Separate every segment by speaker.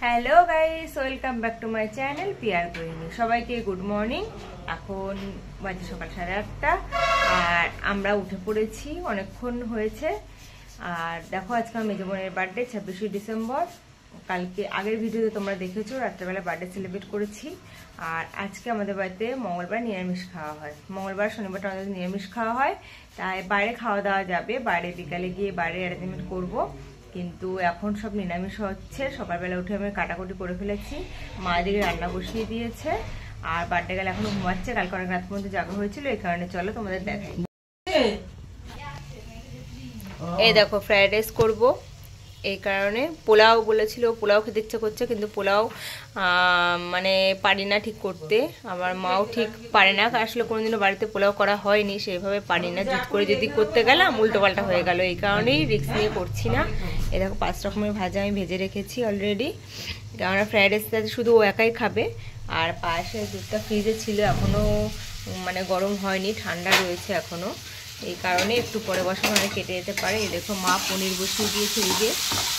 Speaker 1: Hello guys, welcome back to my channel পিয়ার গৃহিণী। সবাইকে গুড মর্নিং। এখন বাজে সকাল 8:30 আর আমরা উঠে পড়েছি, অনেকক্ষণ হয়েছে। আর দেখো, আজকে আমার মেজো বোনের বার্থডে 26শে ডিসেম্বর। কালকে আগের ভিডিওতে তোমরা দেখেছো রাত্রেবেলা বার্থডে সেলিব্রেট করেছি। আর আজকে আমাদের বাড়িতে মঙ্গলবার নিরামিষ খাওয়া হয়। মঙ্গলবার শনিবারটা আমাদের নিরামিষ খাওয়া হয়, তাই বাইরে খাওয়া দাওয়া যাবে। বাইরে বিকালে গিয়ে বাইরে অ্যারেঞ্জমেন্ট করবো, কিন্তু এখন সব নিরামিষ হচ্ছে। সকালবেলা উঠে আমি কাটাকুটি করে ফেলেছি, মা এদিকে রান্না বসিয়ে দিয়েছে। আর বার্থডে গেলে এখনো ঘুমাচ্ছে, কালকে অনেক রাত পর্যন্ত জাগা হয়েছিল, এই কারণে চলো তোমাদের দেখাই। এই দেখো, ফ্রাইড রাইস করবো, এই কারণে। পোলাও বলেছিল, পোলাও খেতে ইচ্ছে করছে, কিন্তু পোলাও মানে পারি না ঠিক করতে। আমার মাও ঠিক পারে না, আসলে কোনোদিনও বাড়িতে পোলাও করা হয়নি, সেইভাবে পারি না। জুত করে যদি করতে গেলাম উল্টো পাল্টা হয়ে গেল, এই কারণেই রিস্ক নিয়ে করছি না। এই দেখো 5 রকমের ভাজা আমি ভেজে রেখেছি অলরেডি, কেননা ফ্রাইড রাইসটা শুধু ও একাই খাবে। আর পায়েসের দুধটা ফ্রিজে ছিল, এখনও মানে গরম হয়নি, ঠান্ডা রয়েছে এখনও, এই কারণে একটু পরে বসানো মানে কেটে যেতে পারে। এই দেখো, মা পনির বসিয়ে দিয়েছে, এই যে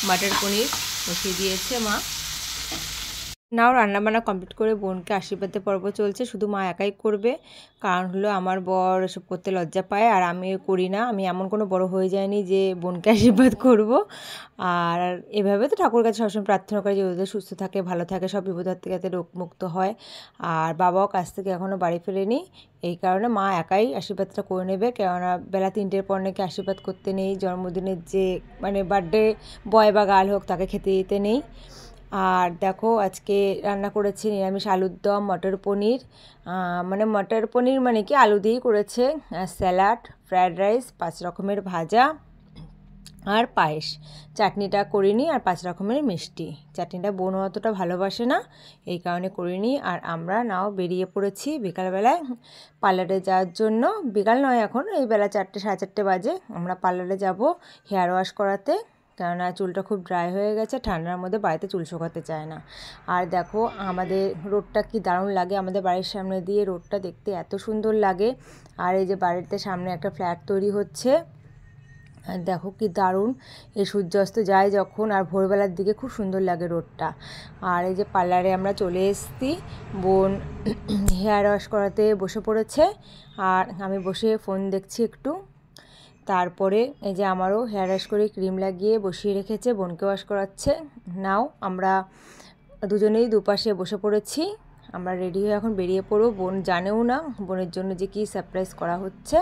Speaker 1: মাটার পনির বসিয়ে দিয়েছে মা। নাও রান্নাবান্না কমপ্লিট করে বোনকে আশীর্বাদের পর্ব চলছে। শুধু মা একাই করবে, কারণ হলো আমার বর এসব করতে লজ্জা পায়, আর আমি করি না। আমি এমন কোনো বড় হয়ে যায়নি যে বোনকে আশীর্বাদ করব। আর এভাবে তো ঠাকুর কাছে সবসময় প্রার্থনা করে যে ওদের সুস্থ থাকে, ভালো থাকে, সব বিপদ থেকে যাতে রোগমুক্ত হয়। আর বাবাও কাছ থেকে এখনও বাড়ি ফেরেনি, এই কারণে মা একাই আশীর্বাদটা করে নেবে। কেননা বেলা 3টের পর নাকি আশীর্বাদ করতে নেই, জন্মদিনের যে মানে বার্থডে বয় বা গার্ল হোক তাকে খেতে দিতে নেই। আর দেখো, আজকে রান্না করেছি নিরামিষ আলুর দম, মটর পনির, মানে মটর পনির মানে কি আলু দিয়েই করেছে, স্যালাড, ফ্রায়েড রাইস, 5 রকমের ভাজা আর পায়েস। চাটনিটা করিনি, আর 5 রকমের মিষ্টি। চাটনিটা বোন অতটা ভালোবাসে না, এই কারণে করিনি। আর আমরা নাও বেরিয়ে পড়েছি বিকালবেলায় পার্লারে যাওয়ার জন্য। বিকাল নয়, এখন এই বেলা 4টে 4:30 বাজে। আমরা পার্লারে যাব হেয়ার ওয়াশ করাতে, কেননা চুলটা খুব ড্রাই হয়ে গেছে, ঠান্ডার মধ্যে বাড়িতে চুল শুকাতে চায় না। আর দেখো, আমাদের রোডটা কি দারুণ লাগে, আমাদের বাড়ির সামনে দিয়ে রোডটা দেখতে এত সুন্দর লাগে। আর এই যে বাড়িতে সামনে একটা ফ্ল্যাট তৈরি হচ্ছে, আর দেখো কি দারুণ, এই সূর্যাস্ত যায় যখন, আর ভোরবেলার দিকে খুব সুন্দর লাগে রোডটা। আর এই যে পার্লারে আমরা চলে এসেছি, বোন হেয়ার ওয়াশ করাতে বসে পড়েছে, আর আমি বসে ফোন দেখছি একটু। তারপরে এই যে আমারও হেয়ার ওয়াশ করে ক্রিম লাগিয়ে বসিয়ে রেখেছে, বোনকে ওয়াশ করাচ্ছে। নাও আমরা দুজনেই দুপাশে বসে পড়েছি, আমরা রেডি হয়ে এখন বেরিয়ে পড়ব। বোন জানেও না বোনের জন্য যে কী সারপ্রাইজ করা হচ্ছে।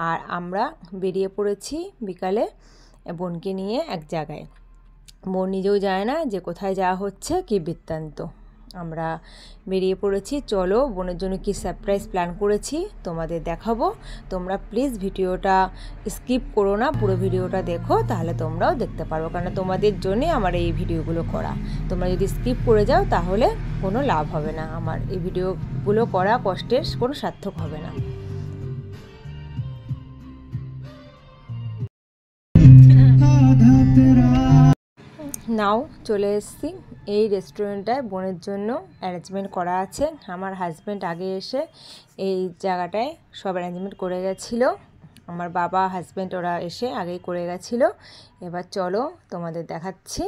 Speaker 1: আর আমরা বেরিয়ে পড়েছি বিকালে বোনকে নিয়ে এক জায়গায়। বোন নিজেও জানে না যে কোথায় যাওয়া হচ্ছে, কী বৃত্তান্ত। আমরা বেরিয়ে পড়েছি, চলো বোনের জন্য কি সারপ্রাইজ প্ল্যান করেছি তোমাদের দেখাবো। তোমরা প্লিজ ভিডিওটা স্কিপ করো না, পুরো ভিডিওটা দেখো, তাহলে তোমরাও দেখতে পারবো, কারণ তোমাদের জন্যে আমার এই ভিডিওগুলো করা। তোমরা যদি স্কিপ করে যাও তাহলে কোনো লাভ হবে না, আমার এই ভিডিওগুলো করা কষ্টের কোনো সার্থক হবে না। নাও চলে এসেছি এই রেস্টুরেন্টটায়, বোনের জন্য অ্যারেঞ্জমেন্ট করা আছে। আমার হাজব্যান্ড আগে এসে এই জায়গাটায় সব অ্যারেঞ্জমেন্ট করে গেছিলো, আমার বাবা হাজব্যান্ড ওরা এসে আগেই করে গেছিলো। এবার চলো তোমাদের দেখাচ্ছি,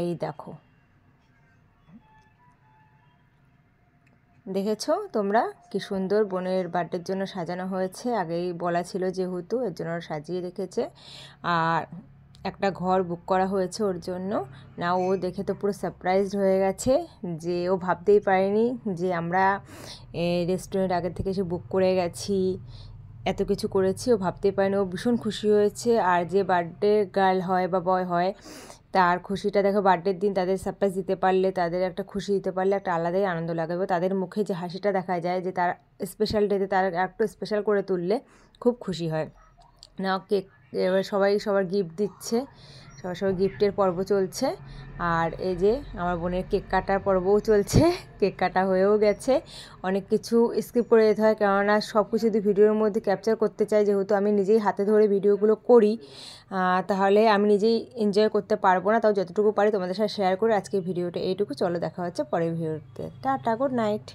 Speaker 1: এই দেখো, দেখেছো তোমরা কি সুন্দর বোনের বার্থডের জন্য সাজানো হয়েছে। আগেই বলা ছিল যেহেতু, এর জন্য সাজিয়ে রেখেছে। আর একটা ঘর বুক করা হয়েছে ওর জন্য। না, ও দেখে তো পুরো সারপ্রাইজড হয়ে গেছে, যে ও ভাবতেই পারেনি যে আমরা রেস্টুরেন্ট আগে থেকে এসে বুক করে গেছি, এত কিছু করেছি, ও ভাবতেই পারেনি। ও ভীষণ খুশি হয়েছে। আর যে বার্থডে গার্ল হয় বা বয় হয়, তার খুশিটা দেখো, বার্থডের দিন তাদের সারপ্রাইজ দিতে পারলে, তাদের একটা খুশি দিতে পারলে একটা আলাদাই আনন্দ লাগবে। তাদের মুখে যে হাসিটা দেখা যায়, যে তার স্পেশাল ডেতে তার একটু স্পেশাল করে তুললে খুব খুশি হয়। না, কেক এবার সবাই সবার গিফট দিচ্ছে, সবার গিফটের পর্ব চলছে। আর এই যে আমার বোনের কেক কাটার পর্বও চলছে, কেক কাটা হয়েও গেছে। অনেক কিছু স্কিপ করে যেতে হয়, কেননা সব কিছু যদি ভিডিওর মধ্যে ক্যাপচার করতে চাই, যেহেতু আমি নিজেই হাতে ধরে ভিডিওগুলো করি, তাহলে আমি নিজেই এনজয় করতে পারবো না। তাও যতটুকু পারি তোমাদের সাথে শেয়ার করে আজকে ভিডিওটা এইটুকু। চলো দেখা হচ্ছে পরের ভিডিওতে। Tata, good night.